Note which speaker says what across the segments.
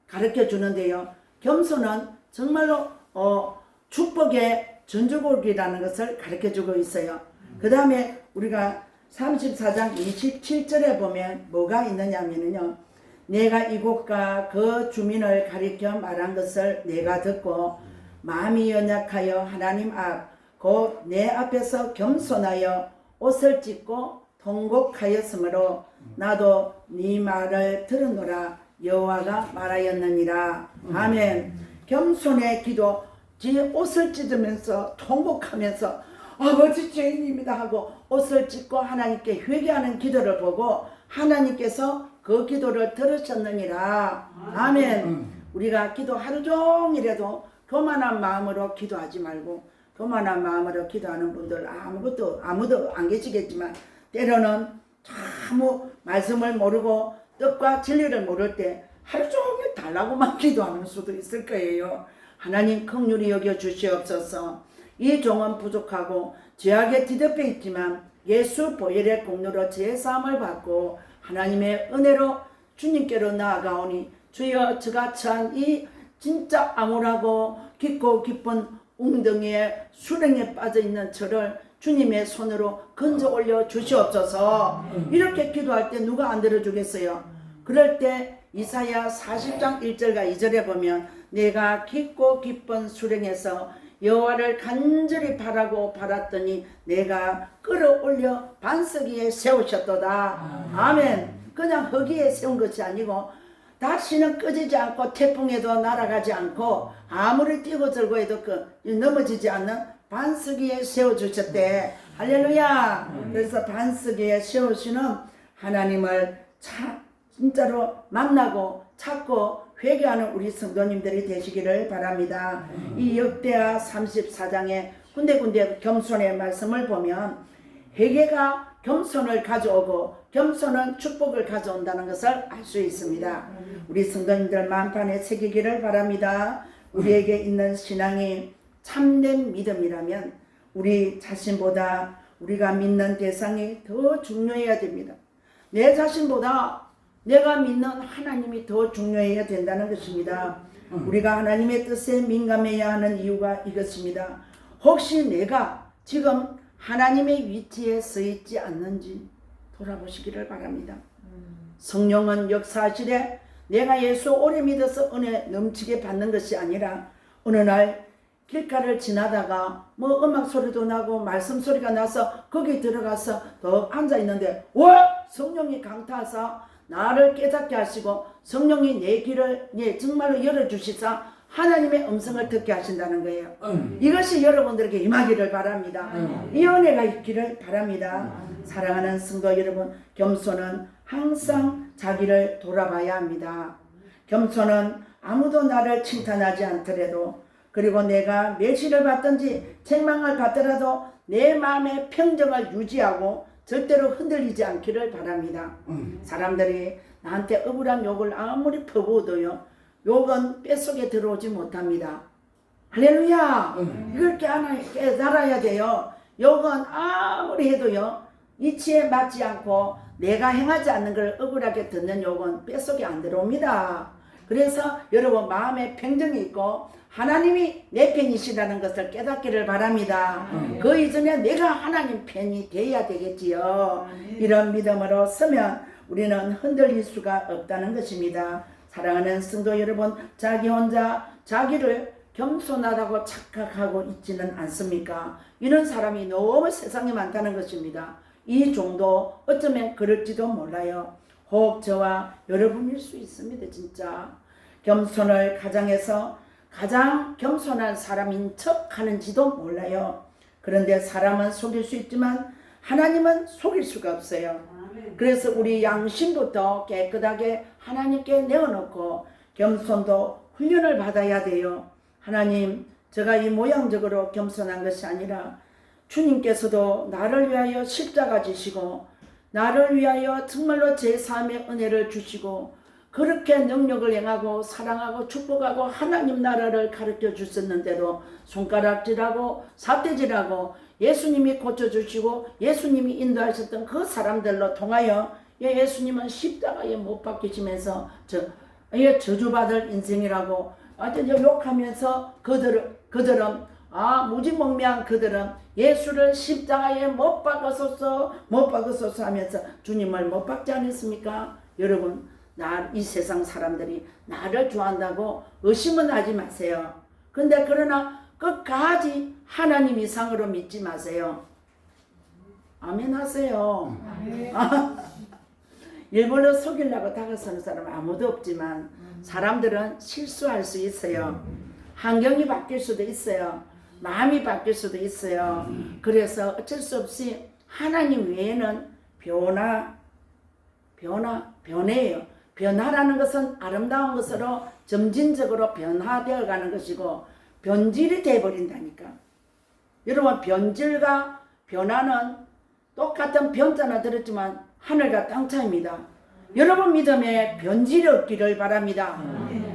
Speaker 1: 가르쳐 주는데요. 겸손은 정말로 축복의 전주곡이라는 것을 가르쳐 주고 있어요. 그 다음에 우리가 34장 27절에 보면 뭐가 있느냐면요. 내가 이곳과 그 주민을 가리켜 말한 것을 내가 듣고 마음이 연약하여 하나님 앞 곧 내 앞에서 겸손하여 옷을 찢고 통곡하였으므로 나도 네 말을 들으노라 여호와가 말하였느니라. 아멘. 겸손의 기도, 지 옷을 찢으면서 통곡하면서 아버지 죄인입니다 하고 옷을 찢고 하나님께 회개하는 기도를 보고 하나님께서 그 기도를 들으셨느니라. 아멘. 우리가 기도 하루 종일해도 교만한 마음으로 기도하지 말고, 교만한 마음으로 기도하는 분들 아무도 안 계시겠지만 때로는 아무 말씀을 모르고 뜻과 진리를 모를 때 하루 종일 달라고만 기도하는 수도 있을 거예요. 하나님 긍휼히 여겨 주시옵소서. 이 종은 부족하고 죄악에 뒤덮여 있지만 예수 보혈의 공로로 제사함을 받고 하나님의 은혜로 주님께로 나아가오니 주여 저가 처한 이 진짜 암울하고 깊고 깊은 웅덩이에 수렁에 빠져있는 저를 주님의 손으로 건져 올려 주시옵소서. 이렇게 기도할 때 누가 안 들어주겠어요? 그럴 때 이사야 40장 1절과 2절에 보면 내가 깊고 깊은 수렁에서 여호와를 간절히 바라고 바랐더니 내가 끌어올려 반석 위에 세우셨도다. 아멘. 그냥 허기에 세운 것이 아니고 다시는 꺼지지 않고 태풍에도 날아가지 않고 아무리 뛰고 들고 해도 넘어지지 않는 반석 위에 세워주셨대. 할렐루야. 그래서 반석 위에 세우시는 하나님을 진짜로 만나고 찾고 회개하는 우리 성도님들이 되시기를 바랍니다. 이 역대하 34장에 군데군데 겸손의 말씀을 보면 회개가 겸손을 가져오고 겸손은 축복을 가져온다는 것을 알 수 있습니다. 우리 성도님들 만판에 새기기를 바랍니다. 우리에게 있는 신앙이 참된 믿음이라면 우리 자신보다 우리가 믿는 대상이 더 중요해야 됩니다. 내 자신보다 내가 믿는 하나님이 더 중요해야 된다는 것입니다. 우리가 하나님의 뜻에 민감해야 하는 이유가 이것입니다. 혹시 내가 지금 하나님의 위치에 서 있지 않는지 돌아보시기를 바랍니다. 성령은 역사하시되 내가 예수 오래 믿어서 은혜 넘치게 받는 것이 아니라 어느 날 길가를 지나다가 뭐 음악 소리도 나고 말씀 소리가 나서 거기 들어가서 더 앉아 있는데 와! 성령이 강타하사 나를 깨닫게 하시고 성령이 내 귀를 정말로 열어주시사 하나님의 음성을 듣게 하신다는 거예요. 이것이 여러분들에게 임하기를 바랍니다. 이 은혜가 있기를 바랍니다. 사랑하는 성도 여러분, 겸손은 항상 자기를 돌아봐야 합니다. 겸손은 아무도 나를 칭찬하지 않더라도, 그리고 내가 멸시를 받든지 책망을 받더라도 내 마음의 평정을 유지하고 절대로 흔들리지 않기를 바랍니다. 사람들이 나한테 억울한 욕을 아무리 퍼부어도요, 욕은 뼛속에 들어오지 못합니다. 할렐루야. 이걸 깨달아야 돼요. 욕은 아무리 해도요, 이치에 맞지 않고 내가 행하지 않는 걸 억울하게 듣는 욕은 뼛속에 안 들어옵니다. 그래서 여러분 마음에 평정이 있고 하나님이 내 편이시라는 것을 깨닫기를 바랍니다. 그 이전에 내가 하나님 편이 돼야 되겠지요. 이런 믿음으로 서면 우리는 흔들릴 수가 없다는 것입니다. 사랑하는 성도 여러분, 자기 혼자 자기를 겸손하다고 착각하고 있지는 않습니까? 이런 사람이 너무 세상에 많다는 것입니다. 이 종도 어쩌면 그럴지도 몰라요. 혹 저와 여러분일 수 있습니다. 진짜 겸손을 가장해서 가장 겸손한 사람인 척 하는지도 몰라요. 그런데 사람은 속일 수 있지만 하나님은 속일 수가 없어요. 그래서 우리 양심부터 깨끗하게 하나님께 내어놓고 겸손도 훈련을 받아야 돼요. 하나님, 제가 이 모양적으로 겸손한 것이 아니라 주님께서도 나를 위하여 십자가 지시고 나를 위하여 정말로 제 삶의 은혜를 주시고 그렇게 능력을 행하고 사랑하고 축복하고 하나님 나라를 가르쳐 주셨는데도 손가락질하고 삿대질하고 예수님이 고쳐주시고 예수님이 인도하셨던 그 사람들로 통하여 예수님은 십자가에 못 박히시면서 이게 저주받을 인생이라고 아주 욕하면서 그들은 무지몽매한 그들은 예수를 십자가에 못 박으소서 하면서 주님을 못 박지 않았습니까? 여러분, 이 세상 사람들이 나를 좋아한다고 의심은 하지 마세요. 근데 그러나 끝까지 하나님 이상으로 믿지 마세요. 아멘 하세요. 일부러 속이려고 다가서는 사람 아무도 없지만 사람들은 실수할 수 있어요. 환경이 바뀔 수도 있어요. 마음이 바뀔 수도 있어요. 그래서 어쩔 수 없이 하나님 외에는 변해요. 변화라는 것은 아름다운 것으로 점진적으로 변화되어 가는 것이고 변질이 되어버린다니까. 여러분, 변질과 변화는 똑같은 변자나 들었지만 하늘과 땅 차이입니다. 여러분 믿음에 변질이 없기를 바랍니다.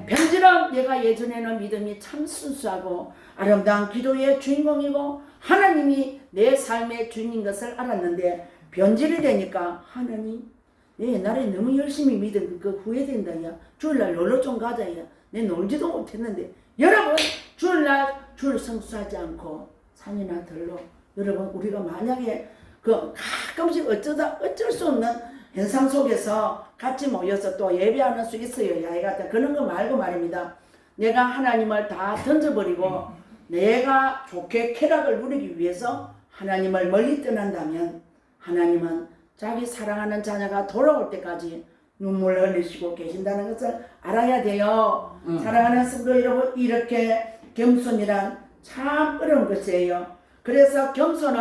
Speaker 1: 변질은 내가 예전에는 믿음이 참 순수하고 아름다운 기도의 주인공이고 하나님이 내 삶의 주인인 것을 알았는데 변질이 되니까 하나님 내 옛날에 너무 열심히 믿은 그 후회된다. 야 주일날 놀러 좀 가자. 야 내 놀지도 못했는데. 여러분, 주일날 줄 성수하지 않고 산이나 들로, 여러분 우리가 만약에 가끔씩 어쩔 수 없는 현상 속에서 같이 모여서 또 예배하는 수 있어요. 야외 같은 그런 거 말고 말입니다. 내가 하나님을 다 던져버리고 내가 좋게 쾌락을 누리기 위해서 하나님을 멀리 떠난다면 하나님은 자기 사랑하는 자녀가 돌아올 때까지 눈물을 흘리시고 계신다는 것을 알아야 돼요. 사랑하는 성도 여러분, 이렇게 겸손이란 참 어려운 것이에요. 그래서 겸손을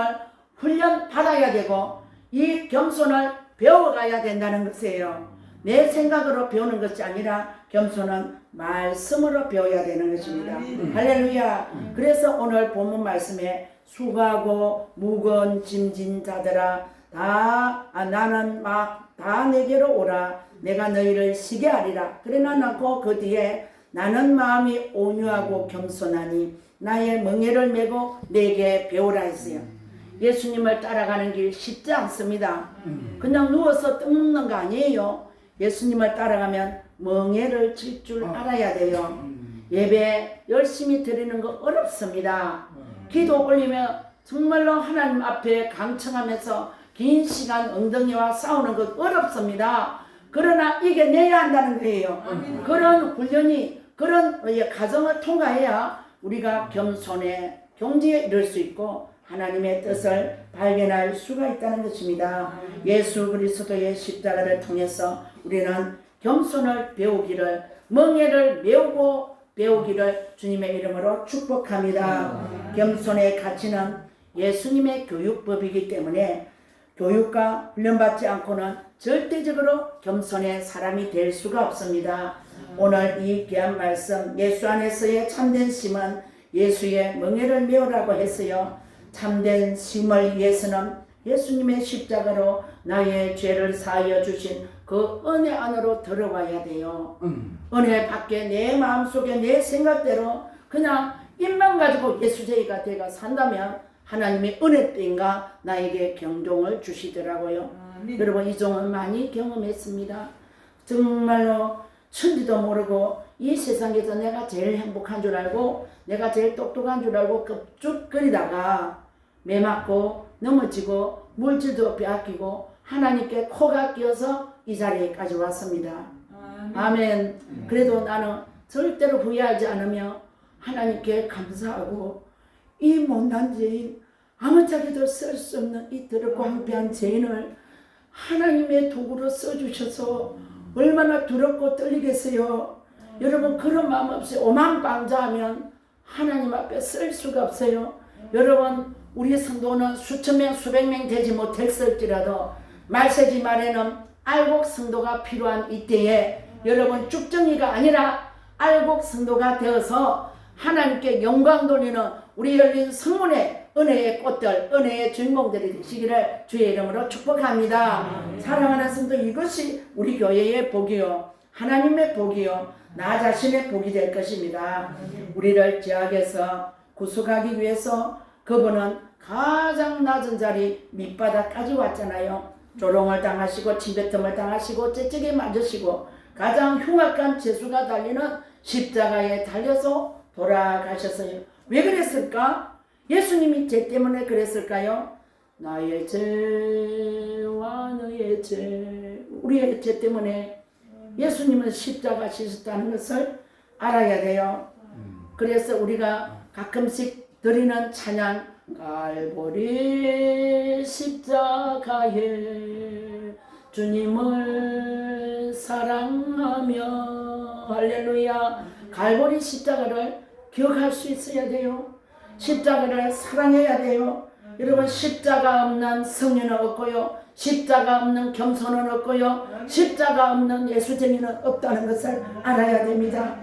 Speaker 1: 훈련 받아야 되고 이 겸손을 배워가야 된다는 것이에요. 내 생각으로 배우는 것이 아니라 겸손은 말씀으로 배워야 되는 것입니다. 할렐루야. 그래서 오늘 본문 말씀에 수고하고 무거운 짐진 자들아 나는 다 내게로 오라. 내가 너희를 쉬게 하리라. 그러나 놓고 그 뒤에 나는 마음이 온유하고 겸손하니 나의 멍에를 메고 내게 배우라 했어요. 예수님을 따라가는 길 쉽지 않습니다. 그냥 누워서 떡 먹는 거 아니에요. 예수님을 따라가면 멍에를 칠 줄 알아야 돼요. 예배 열심히 드리는 거 어렵습니다. 기도 올리며 정말로 하나님 앞에 강청하면서 긴 시간 엉덩이와 싸우는 것 어렵습니다. 그러나 이겨내야 한다는 거예요. 그런 훈련이, 그런 과정을 통과해야 우리가 겸손에 경지에 이를 수 있고 하나님의 뜻을 발견할 수가 있다는 것입니다. 예수 그리스도의 십자가를 통해서 우리는 겸손을 배우기를, 멍에를 메우고 배우기를 주님의 이름으로 축복합니다. 겸손의 가치는 예수님의 교육법이기 때문에 교육과 훈련받지 않고는 절대적으로 겸손의 사람이 될 수가 없습니다. 오늘 이 귀한 말씀, 예수 안에서의 참된 심은 예수의 멍에를 메우라고 했어요. 참된 심을 위해서는 예수님의 십자가로 나의 죄를 사하여 주신 그 은혜 안으로 들어와야 돼요. 은혜 밖에 내 마음속에 내 생각대로 그냥 입만 가지고 예수쟁이가 되어 산다면 하나님의 은혜인가 나에게 경종을 주시더라고요. 여러분, 이 종은 많이 경험했습니다. 정말로 천지도 모르고 이 세상에서 내가 제일 행복한 줄 알고 내가 제일 똑똑한 줄 알고 껍죽거리다가 매 맞고 넘어지고 물질도 빼앗기고 하나님께 코가 끼어서 이 자리에까지 왔습니다. 아멘. 그래도 나는 절대로 후회하지 않으며 하나님께 감사하고 이 못난 죄인, 아무짝에도 쓸 수 없는 이 더럽고 황폐한 죄인을 하나님의 도구로 써주셔서 얼마나 두렵고 떨리겠어요. 여러분, 그런 마음 없이 오만방자하면 하나님 앞에 쓸 수가 없어요. 여러분, 우리 성도는 수천 명 수백 명 되지 못했을지라도 말세지 말에는 알곡 성도가 필요한 이때에 여러분 쭉정이가 아니라 알곡 성도가 되어서 하나님께 영광 돌리는 우리 열린 성문의 은혜의 꽃들, 은혜의 주인공들이 되시기를 주의 이름으로 축복합니다. 사랑하는 성도, 이것이 우리 교회의 복이요, 하나님의 복이요, 나 자신의 복이 될 것입니다. 우리를 죄악에서 구속하기 위해서 그분은 가장 낮은 자리 밑바닥까지 왔잖아요. 조롱을 당하시고 침뱉음을 당하시고 째째게 맞으시고 가장 흉악한 죄수가 달리는 십자가에 달려서 돌아가셨어요. 왜 그랬을까? 예수님이 죄 때문에 그랬을까요? 나의 죄와 너의 죄, 우리의 죄 때문에 예수님은 십자가 지셨다는 것을 알아야 돼요. 그래서 우리가 가끔씩 드리는 찬양, 갈보리 십자가에 주님을 사랑하며, 할렐루야. 갈보리 십자가를 기억할 수 있어야 돼요. 십자가를 사랑해야 돼요. 여러분, 십자가 없는 성령은 없고요, 십자가 없는 겸손은 없고요, 십자가 없는 예수쟁이는 없다는 것을 알아야 됩니다.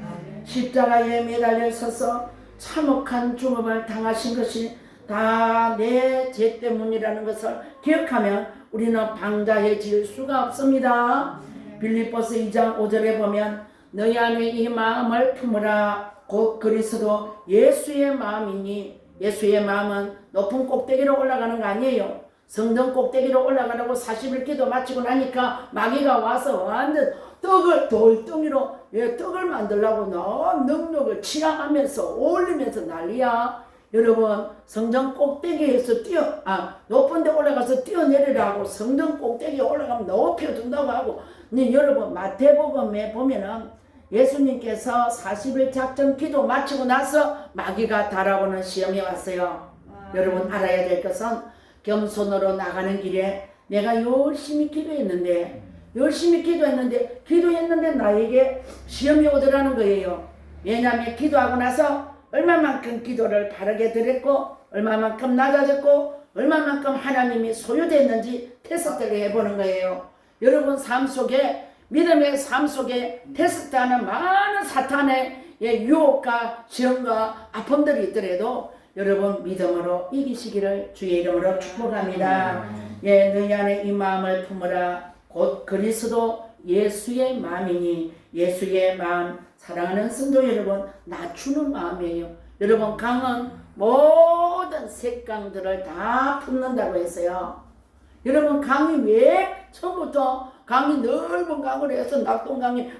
Speaker 1: 십자가에 매달려 서서 참혹한 죽음을 당하신 것이 다 내 죄 때문이라는 것을 기억하면 우리는 방자해질 수가 없습니다. 빌립보서 2장 5절에 보면 너희 안에 이 마음을 품으라. 곧 그리스도 예수의 마음이니, 예수의 마음은 높은 꼭대기로 올라가는 거 아니에요. 성전 꼭대기로 올라가라고 40일 기도 마치고 나니까 마귀가 와서 완전 떡을 돌덩이로 떡을 만들려고 넉넉을 치라하면서 올리면서 난리야. 여러분, 성전 꼭대기에서 높은 데 올라가서 뛰어내리라고 성전 꼭대기에 올라가면 높여준다고 하고, 여러분 마태복음에 보면은 예수님께서 40일 작전 기도 마치고 나서 마귀가 달아오는 시험이 왔어요. 여러분 알아야 될 것은 겸손으로 나가는 길에 내가 열심히 기도했는데 나에게 시험이 오더라는 거예요. 왜냐하면 기도하고 나서 얼마만큼 기도를 바르게 드렸고, 얼마만큼 낮아졌고, 얼마만큼 하나님이 소유됐는지 테스트를 해보는 거예요. 여러분 삶 속에, 믿음의 삶 속에 테스트하는 많은 사탄의 유혹과 시험과 아픔들이 있더라도 여러분 믿음으로 이기시기를 주의 이름으로 축복합니다. 너희 안에 이 마음을 품으라. 곧 그리스도 예수의 마음이니, 예수의 마음, 사랑하는 성도 여러분, 낮추는 마음이에요. 여러분 강은 모든 색강들을 다 품는다고 했어요. 여러분 강이 왜 처음부터 강이 넓은 강으로 해서 낙동강이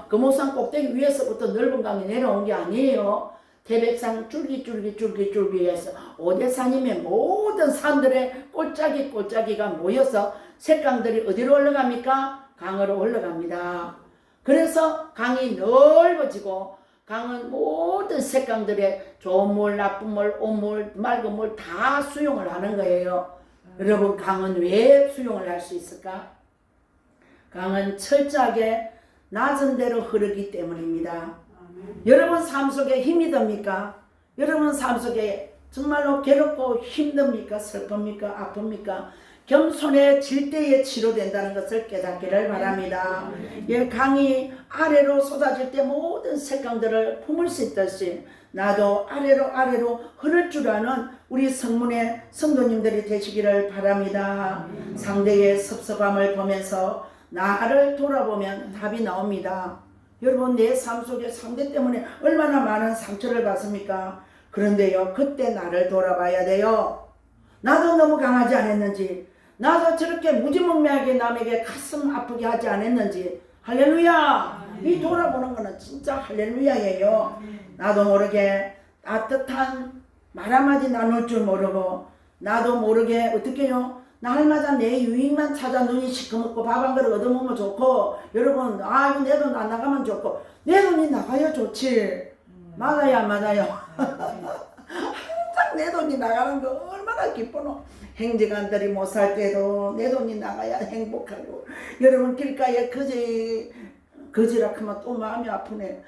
Speaker 1: 금호산 꼭대기 위에서부터 넓은 강이 내려온 게 아니에요. 태백산 줄기해서 오대산임의 모든 산들의 꼴짜기가 모여서 색강들이 어디로 올라갑니까? 강으로 올라갑니다. 그래서 강이 넓어지고, 강은 모든 색강들의 좋은 물, 나쁜 물, 온물, 맑은 물 다 수용을 하는 거예요. 여러분 강은 왜 수용을 할 수 있을까? 강은 철저하게 낮은 데로 흐르기 때문입니다. 여러분 삶 속에 힘이 듭니까? 여러분 삶 속에 정말로 괴롭고 힘듭니까? 슬픕니까? 아픕니까? 겸손해질 때에 치료된다는 것을 깨닫기를 바랍니다. 강이 아래로 쏟아질 때 모든 색강들을 품을 수 있듯이 나도 아래로 흐를 줄 아는 우리 성문의 성도님들이 되시기를 바랍니다. 상대의 섭섭함을 보면서 나를 돌아보면 답이 나옵니다. 여러분 내 삶 속에 상대 때문에 얼마나 많은 상처를 받습니까? 그런데요, 그때 나를 돌아봐야 돼요. 나도 너무 강하지 않았는지, 나도 저렇게 무지몽매하게 남에게 가슴 아프게 하지 않았는지. 할렐루야. 이 돌아보는 거는 진짜 할렐루야예요. 나도 모르게 따뜻한 말 한마디 나눌 줄 모르고, 나도 모르게 어떻게요, 날마다 내 유익만 찾아 눈이 시커멓고 밥 한 그릇 얻어먹으면 좋고, 여러분 내 돈 안 나가면 좋고, 내 돈이 나가야 좋지. 맞아요. 항상 내 돈이 나가는 거 얼마나 기쁘노. 행정관들이 못 살 때도 내 돈이 나가야 행복하고, 여러분 길가에 거지락 하면 또 마음이 아프네.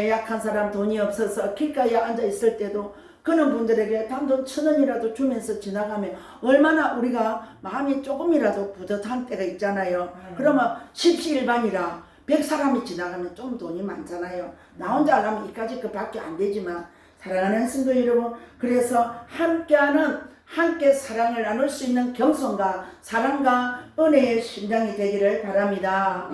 Speaker 1: 약한 사람 돈이 없어서 길가에 앉아 있을 때도 그런 분들에게 단돈 1,000원이라도 주면서 지나가면 얼마나 우리가 마음이 조금이라도 뿌듯한 때가 있잖아요. 그러면 십시일반이라 100사람이 지나가면 좀 돈이 많잖아요. 나 혼자 하려면 이까지 그 밖에 안 되지만, 사랑하는 성도 여러분, 그래서 함께 사랑을 나눌 수 있는 겸손과 사랑과 은혜의 심장이 되기를 바랍니다.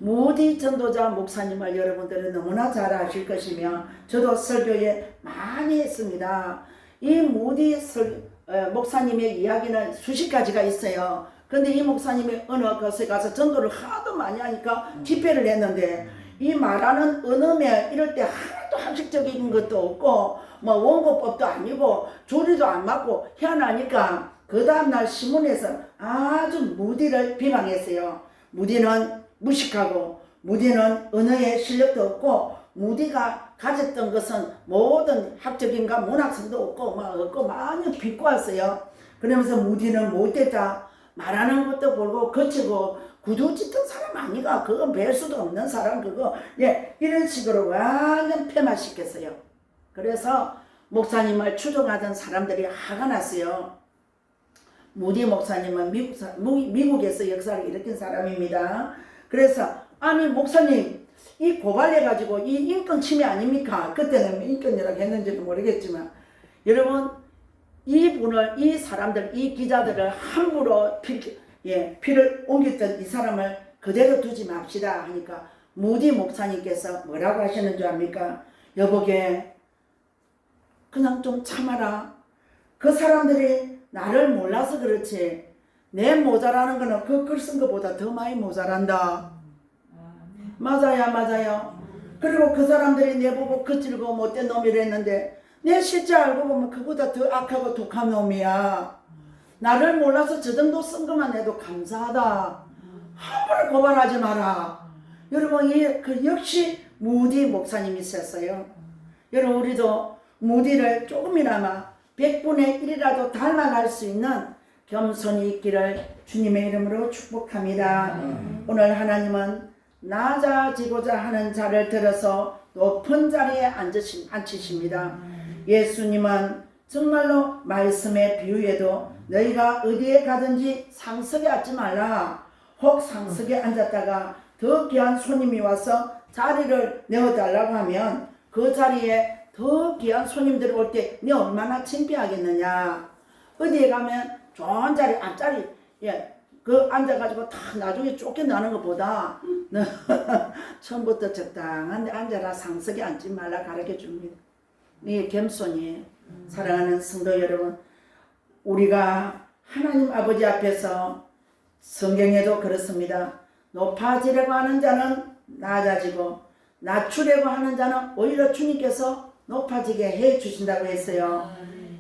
Speaker 1: 무디 전도자 목사님을 여러분들은 너무나 잘 아실 것이며, 저도 설교에 많이 했습니다. 이 무디 목사님의 이야기는 수십 가지가 있어요. 근데 이 목사님이 어느 곳에 가서 전도를 하도 많이 하니까 집회를 했는데, 이 말하는 언어면 이럴 때 하나도 학식적인 것도 없고 뭐 원고법도 아니고 조리도 안 맞고 희한하니까 그 다음날 신문에서 아주 무디를 비방했어요. 무디는 무식하고 무디는 언어에 실력도 없고 무디가 가졌던 것은 모든 학적인가 문학성도 없고 많이 비꼬았어요. 그러면서 무디는 못됐다. 말하는 것도 볼고 거치고 구두 찢던 사람 아니가. 그거 뵐 수도 없는 사람 그거. 예, 이런 식으로 완전 폐마시켰어요. 그래서 목사님을 추종하던 사람들이 화가 났어요. 무디 목사님은 미국에서 역사를 일으킨 사람입니다. 그래서 아니 목사님 이 고발해가지고 이 인권 침해 아닙니까? 그때는 인권이라고 했는지는 모르겠지만 여러분 이 사람들 이 기자들을 함부로 피를 옮겼던 이 사람을 그대로 두지 맙시다 하니까 무디 목사님께서 뭐라고 하시는 줄 압니까? 여보게 그냥 좀 참아라. 그 사람들이 나를 몰라서 그렇지 내 모자라는 거는 그 글 쓴 것보다 더 많이 모자란다. 맞아요. 그리고 그 사람들이 내보고 거칠고 못된 놈이라 했는데 내 실제 알고 보면 그보다 더 악하고 독한 놈이야. 나를 몰라서 저 정도 쓴 것만 해도 감사하다. 함부로 고발하지 마라. 여러분 역시 무디 목사님이 있었어요. 여러분 우리도 무디를 조금이나마 100분의 1이라도 닮아갈 수 있는 겸손이 있기를 주님의 이름으로 축복합니다. 오늘 하나님은 낮아지고자 하는 자를 들어서 높은 자리에 앉히십니다. 예수님은 정말로 말씀의 비유에도 너희가 어디에 가든지 상석에 앉지 말라. 혹 상석에 앉았다가 더 귀한 손님이 와서 자리를 내어달라고 하면 그 자리에 더 귀한 손님들이 올 때 네 얼마나 창피하겠느냐. 어디에 가면 좋은 자리 앞자리 그 앉아가지고 다 나중에 쫓겨나는 것보다 처음부터 적당한 데 앉아라. 상석에 앉지 말라 가르쳐줍니다. 이 겸손이 사랑하는 성도 여러분, 우리가 하나님 아버지 앞에서 성경에도 그렇습니다. 높아지려고 하는 자는 낮아지고 낮추려고 하는 자는 오히려 주님께서 높아지게 해 주신다고 했어요.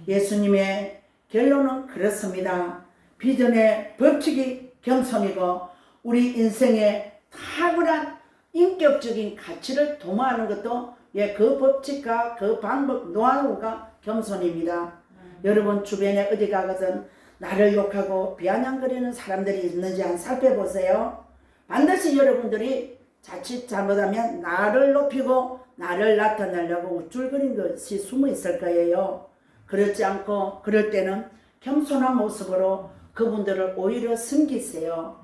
Speaker 1: 예수님의 결론은 그렇습니다. 비전의 법칙이 겸손이고 우리 인생의 탁월한 인격적인 가치를 도모하는 것도 그 법칙과 그 방법 노하우가 겸손입니다. 여러분 주변에 어디 가거든 나를 욕하고 비아냥거리는 사람들이 있는지 한번 살펴보세요. 반드시 여러분들이 자칫 잘못하면 나를 높이고 나를 나타내려고 우쭐거린 것이 숨어 있을 거예요. 그렇지 않고 그럴 때는 겸손한 모습으로 그분들을 오히려 섬기세요.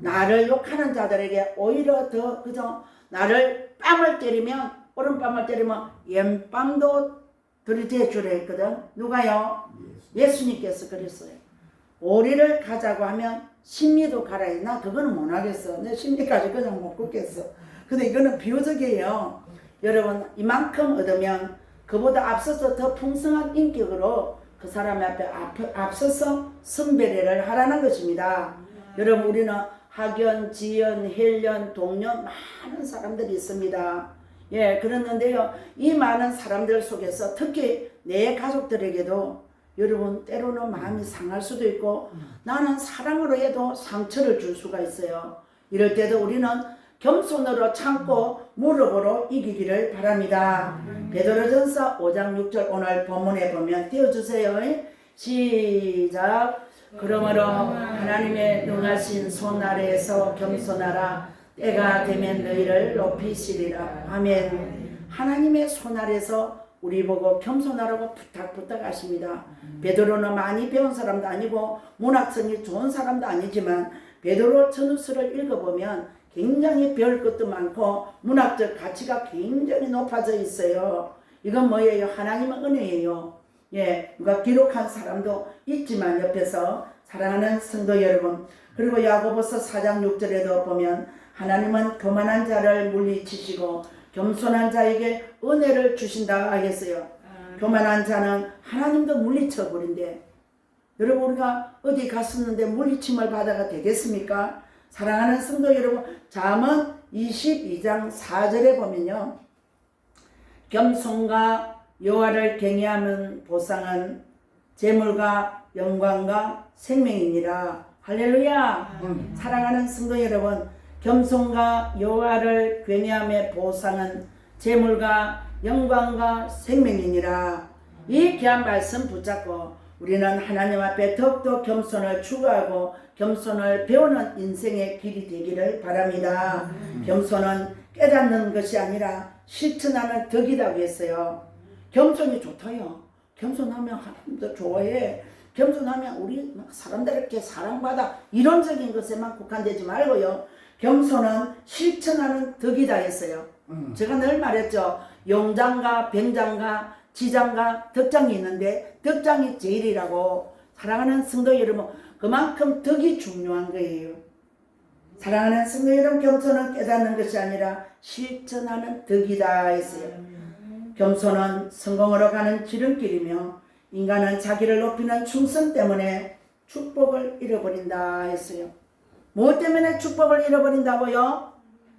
Speaker 1: 나를 욕하는 자들에게 오히려 더 그저 나를 뺨을 때리면 오른뺨을 때리면 왼뺨도 들이대 주려 했거든. 누가요? 예수님께서 그랬어요. 오리를 가자고 하면 심리도 가라 해. 나 그거는 못하겠어. 내 심리까지 그냥 못 걷겠어. 근데 이거는 비유적이에요. 여러분 이만큼 얻으면 그보다 앞서서 더 풍성한 인격으로 그 사람 앞에 앞서서 선배례를 하라는 것입니다. 여러분 우리는 학연, 지연, 헬연, 동료 많은 사람들이 있습니다. 그랬는데요. 이 많은 사람들 속에서 특히 내 가족들에게도 여러분 때로는 마음이 상할 수도 있고 나는 사랑으로 해도 상처를 줄 수가 있어요. 이럴 때도 우리는 겸손으로 참고 무릎으로 이기기를 바랍니다. 베드로전서 5장 6절 오늘 본문에 보면 띄워주세요. 시작. 그러므로 하나님의 능하신 손 아래에서 겸손하라. 때가 되면 너희를 높이시리라. 아멘. 하나님의 손 아래에서 우리 보고 겸손하라고 부탁하십니다. 베드로는 많이 배운 사람도 아니고 문학성이 좋은 사람도 아니지만 베드로 전후서를 읽어보면 굉장히 배울 것도 많고 문학적 가치가 굉장히 높아져 있어요. 이건 뭐예요? 하나님의 은혜예요. 누가 기록한 사람도 있지만 옆에서 사랑하는 성도 여러분, 그리고 야고보서 4장 6절에도 보면 하나님은 교만한 자를 물리치시고 겸손한 자에게 은혜를 주신다 하겠어요. 교만한 자는 하나님도 물리쳐 버린대. 여러분 우리가 어디 갔었는데 물리침을 받아가 되겠습니까? 사랑하는 성도 여러분, 잠언 22장 4절에 보면요. 겸손과 여호와를 경외하는 보상은 재물과 영광과 생명이니라. 할렐루야. 사랑하는 성도 여러분, 겸손과 여호와를 경외함의 보상은 재물과 영광과 생명이니라. 이 귀한 말씀 붙잡고 우리는 하나님 앞에 더욱더 겸손을 추구하고 겸손을 배우는 인생의 길이 되기를 바랍니다. 겸손은 깨닫는 것이 아니라 실천하는 덕이라고 했어요. 겸손이 좋다요. 겸손하면 하나님도 좋아해. 겸손하면 우리 사람들에게 사랑받아. 이론적인 것에만 국한되지 말고요. 겸손은 실천하는 덕이다 했어요. 제가 늘 말했죠. 용장과 병장과 지장과 덕장이 있는데 덕장이 제일이라고. 사랑하는 성도 여러분, 그만큼 덕이 중요한 거예요. 사랑하는 성도 여러분, 겸손은 깨닫는 것이 아니라 실천하는 덕이다 했어요. 겸손은 성공으로 가는 지름길이며 인간은 자기를 높이는 충성 때문에 축복을 잃어버린다 했어요. 무엇 때문에 축복을 잃어버린다고요?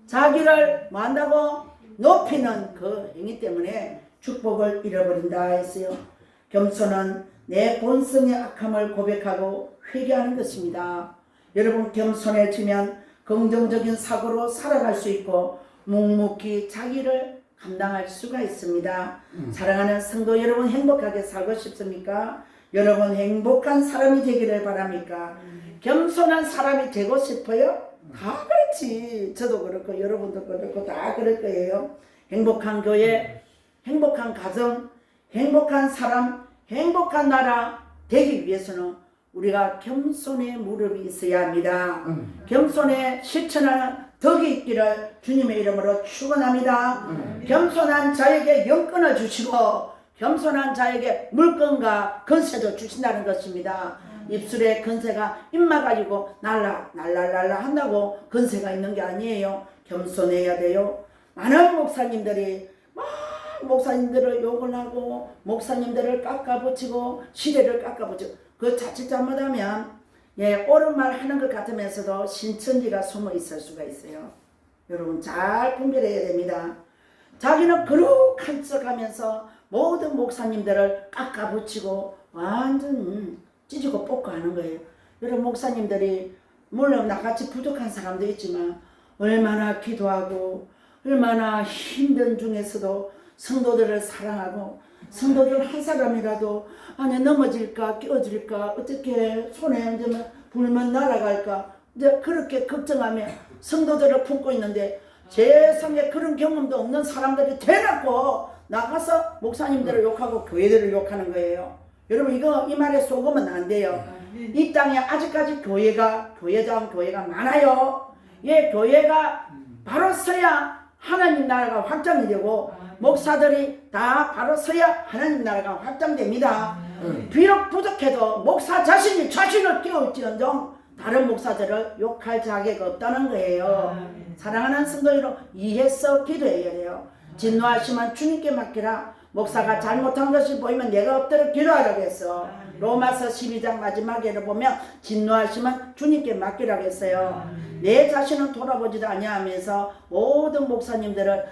Speaker 1: 자기를 뭐 한다고? 높이는 그 행위 때문에 축복을 잃어버린다 했어요. 겸손은 내 본성의 악함을 고백하고 회개하는 것입니다. 여러분, 겸손해지면 긍정적인 사고로 살아갈 수 있고 묵묵히 자기를 감당할 수가 있습니다. 사랑하는 성도 여러분, 행복하게 살고 싶습니까? 여러분 행복한 사람이 되기를 바랍니까? 겸손한 사람이 되고 싶어요? 다 그렇지. 저도 그렇고 여러분도 그렇고 다 그럴 거예요. 행복한 교회, 행복한 가정, 행복한 사람, 행복한 나라 되기 위해서는 우리가 겸손의 무릎이 있어야 합니다. 겸손에 실천하는 덕이 있기를 주님의 이름으로 축원합니다. 겸손한 자에게 영권을 주시고 겸손한 자에게 물건과 건세도 주신다는 것입니다. 입술에 건세가 입만 가지고 날라 한다고 건세가 있는 게 아니에요. 겸손해야 돼요. 많은 목사님들이 목사님들을 욕을 하고 목사님들을 깎아붙이고 시대를 깎아붙이고 그 자칫 잘못하면 옳은 말 하는 것 같으면서도 신천지가 숨어 있을 수가 있어요. 여러분 잘 분별해야 됩니다. 자기는 거룩한 척하면서 모든 목사님들을 깎아붙이고 완전 찢고 뽑고 하는 거예요. 여러분 목사님들이 물론 나같이 부족한 사람도 있지만 얼마나 기도하고 얼마나 힘든 중에서도 성도들을 사랑하고 성도들 한 사람이라도 안에 넘어질까 끼어질까 어떻게 손에 불면 날아갈까 이제 그렇게 걱정하며 성도들을 품고 있는데 세상에 그런 경험도 없는 사람들이 대놓고 나가서 목사님들을 욕하고 교회들을 욕하는 거예요. 여러분 이 말에 속으면 안 돼요. 이 땅에 아직까지 교회가 많아요. 교회가 바로 서야 하나님 나라가 확장이 되고 목사들이 다 바로 서야 하나님 나라가 확장됩니다. 비록 부족해도 목사 자신이 자신을 깨울지언정 다른 목사들을 욕할 자격이 없다는 거예요. 사랑하는 성도 여러분, 이해서 기도해야 돼요. 진노하시면 주님께 맡기라. 목사가 잘못한 것이 보이면 내가 엎드려 기도하라고 했어. 로마서 12장 마지막에를 보면 진노하시면 주님께 맡기라고 했어요. 내 자신은 돌아보지도 아니하면서 모든 목사님들을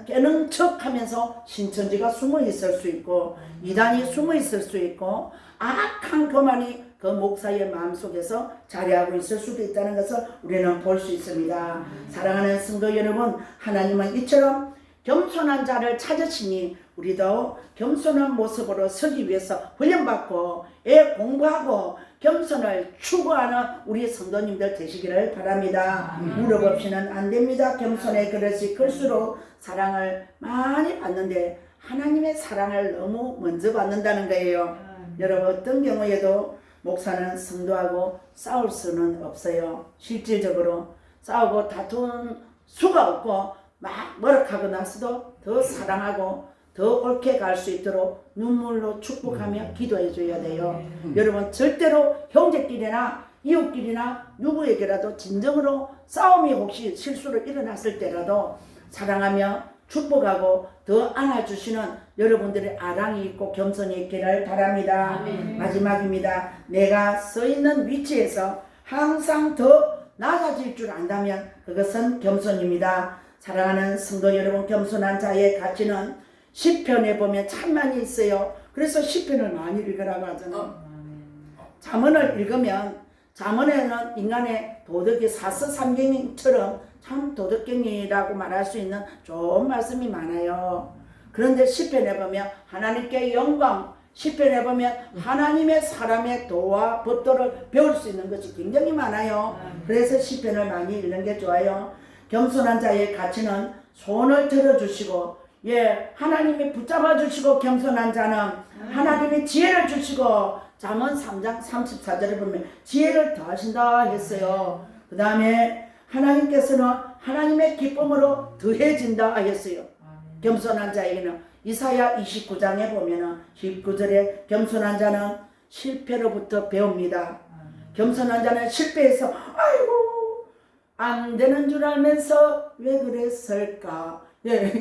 Speaker 1: 깨는 척하면서 신천지가 숨어 있을 수 있고 이단이 숨어 있을 수 있고 악한 교만이 그 목사의 마음속에서 자리하고 있을 수도 있다는 것을 우리는 볼 수 있습니다. 사랑하는 성도 여러분, 하나님은 이처럼 겸손한 자를 찾으시니 우리도 겸손한 모습으로 서기 위해서 훈련받고 공부하고 겸손을 추구하는 우리 성도님들 되시기를 바랍니다. 무릎 없이는 안 됩니다. 겸손의 그릇이 클수록 사랑을 많이 받는데 하나님의 사랑을 너무 먼저 받는다는 거예요. 여러분 어떤 경우에도 목사는 성도하고 싸울 수는 없어요. 실질적으로 싸우고 다툰 수가 없고 막 머럭하고 나서도 더 사랑하고 더 옳게 갈 수 있도록 눈물로 축복하며 기도해 줘야 돼요. 여러분 절대로 형제끼리나 이웃끼리나 누구에게라도 진정으로 싸움이 혹시 실수로 일어났을 때라도 사랑하며 축복하고 더 안아주시는 여러분들의 아랑이 있고 겸손이 있기를 바랍니다. 마지막입니다. 내가 서 있는 위치에서 항상 더 낮아질 줄 안다면 그것은 겸손입니다. 사랑하는 성도 여러분, 겸손한 자의 가치는 시편에 보면 참 많이 있어요. 그래서 시편을 많이 읽으라고 하잖아요. 잠언을 읽으면 잠언에는 인간의 도덕이 사서삼경처럼 참 도덕경이라고 말할 수 있는 좋은 말씀이 많아요. 그런데 시편에 보면 하나님께 영광, 시편에 보면 하나님의 사람의 도와 법도를 배울 수 있는 것이 굉장히 많아요. 그래서 시편을 많이 읽는 게 좋아요. 겸손한 자의 가치는 손을 들어주시고, 하나님이 붙잡아 주시고, 겸손한 자는 하나님이 지혜를 주시고, 잠언 3장 34절에 보면 지혜를 더하신다 했어요. 그 다음에 하나님께서는 하나님의 기쁨으로 더해진다 하였어요. 겸손한 자에게는 이사야 29장에 보면은 19절에 겸손한 자는 실패로부터 배웁니다. 겸손한 자는 실패해서 아이고 안 되는 줄 알면서 왜 그랬을까?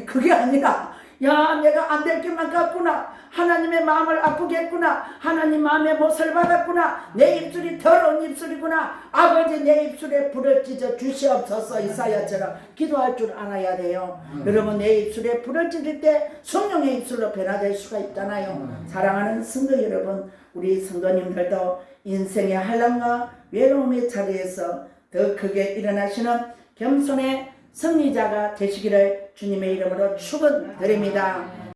Speaker 1: 그게 아니라 내가 안 될 것만 같구나. 하나님의 마음을 아프게 했구나. 하나님 마음에 못을 받았구나. 내 입술이 더러운 입술이구나. 아버지 내 입술에 불을 찢어 주시옵소서. 이사야처럼 기도할 줄 알아야 돼요. 여러분, 내 입술에 불을 찢을 때 성령의 입술로 변화될 수가 있잖아요. 사랑하는 성도 여러분, 우리 성도님들도 인생의 한란과 외로움의 자리에서 더 크게 일어나시는 겸손의 승리자가 되시기를 주님의 이름으로 축원드립니다.